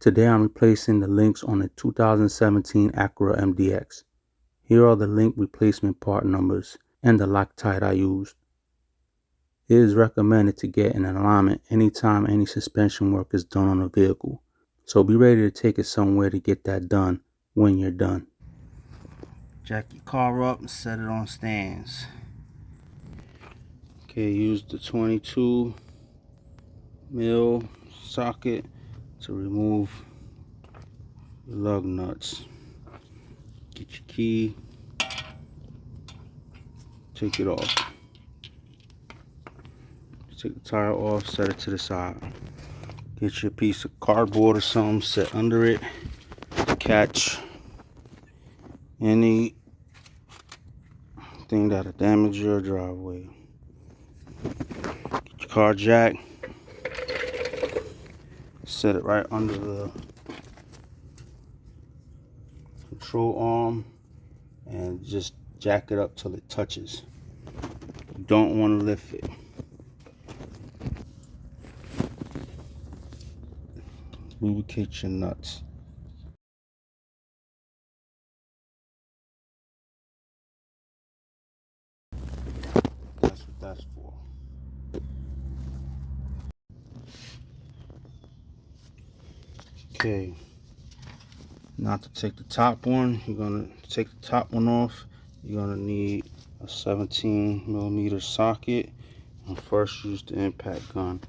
Today I'm replacing the links on the 2017 Acura MDX. Here are the link replacement part numbers and the Loctite I used. It is recommended to get an alignment anytime any suspension work is done on a vehicle. So be ready to take it somewhere to get that done when you're done. Jack your car up and set it on stands. Okay, use the 22 mil socket to remove the lug nuts. Get your key, take it off. Take the tire off, set it to the side. Get your piece of cardboard or something set under it to catch anything that'll damage your driveway. Get your car jack, set it right under the control arm and just jack it up till it touches. You don't want to lift it. Lubricate your nuts. That's what that's for. Okay, now to take the top one, you're gonna take the top one off. You're gonna need a 17 millimeter socket, and first use the impact gun.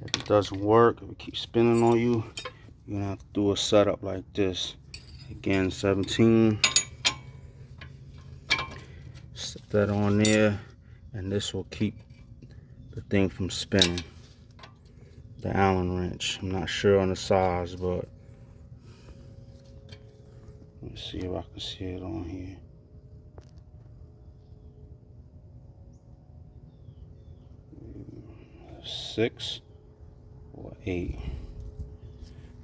If it doesn't work, if it keeps spinning on you, you're gonna have to do a setup like this. Again, 17. Set that on there, and this will keep the thing from spinning. The Allen wrench. I'm not sure on the size, but let's see if I can see it on here. Six or 8.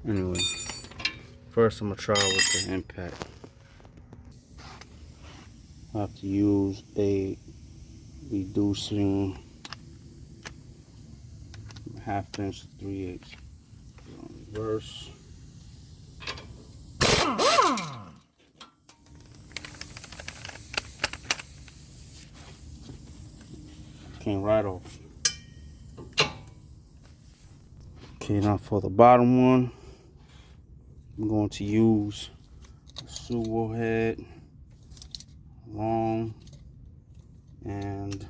Anyway, first I'm gonna try with the impact. I have to use a reducing 1/2 inch to 3/8. Reverse. Came right off. Okay, now for the bottom one, I'm going to use a swivel head, long, and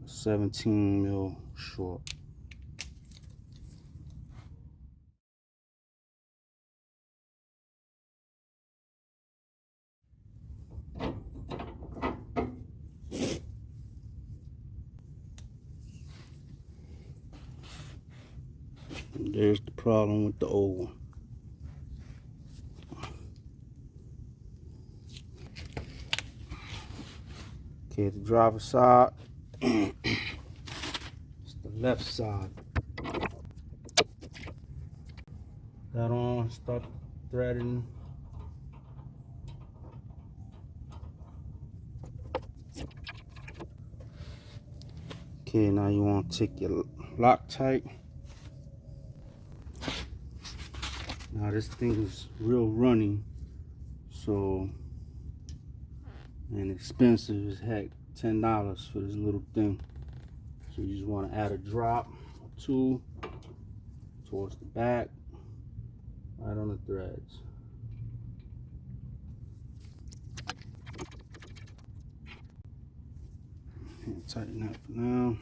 a 17 mil short. And there's the problem with the old one. Okay, the driver's side. It's the left side. That on, start threading. Okay, now you want to take your Loctite. Now this thing is real runny, so, and expensive as heck. $10 for this little thing. So you just want to add a drop or two towards the back, right on the threads. And tighten that for now.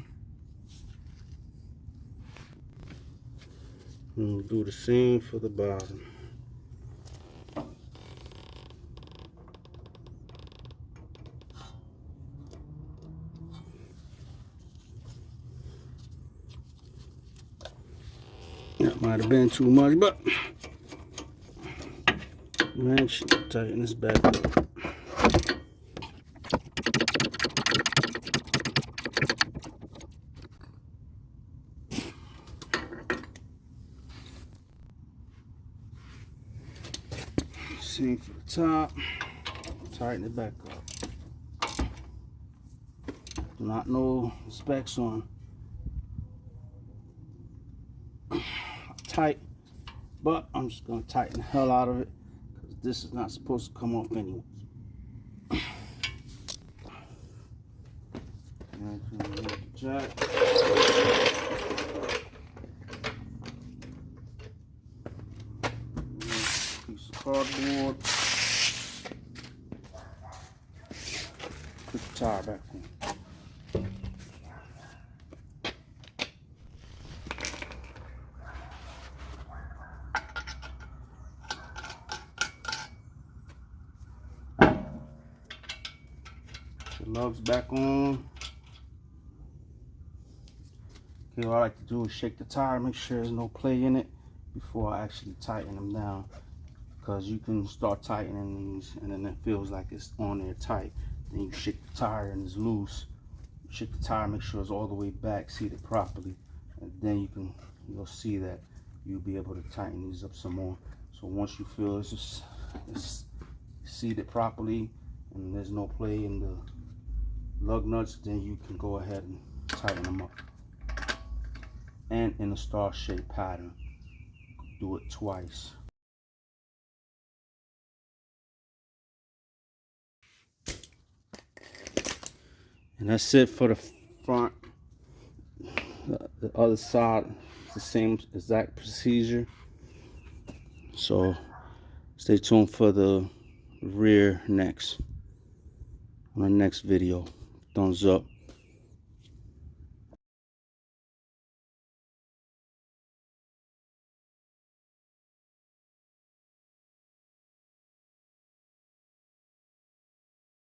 And we'll do the same for the bottom. That might have been too much, but man, tighten this back up. Same for the top. Tighten it back up. Do not know the specs on tight but I'm just gonna tighten the hell out of it because this is not supposed to come off anyway. Jack. Piece of cardboard. Put the tire back in. The lugs back on. Okay, what I like to do is shake the tire, make sure there's no play in it before I actually tighten them down. Because you can start tightening these and then it feels like it's on there tight. Then you shake the tire and it's loose. You shake the tire, make sure it's all the way back, seated properly. And then you'll see that you'll be able to tighten these up some more. So once you feel it's seated properly and there's no play in the lug nuts, then you can go ahead and tighten them up. And in a star shape pattern, do it twice. And that's it for the front. The other side is the same exact procedure. So stay tuned for the rear next on the next video. Thumbs up.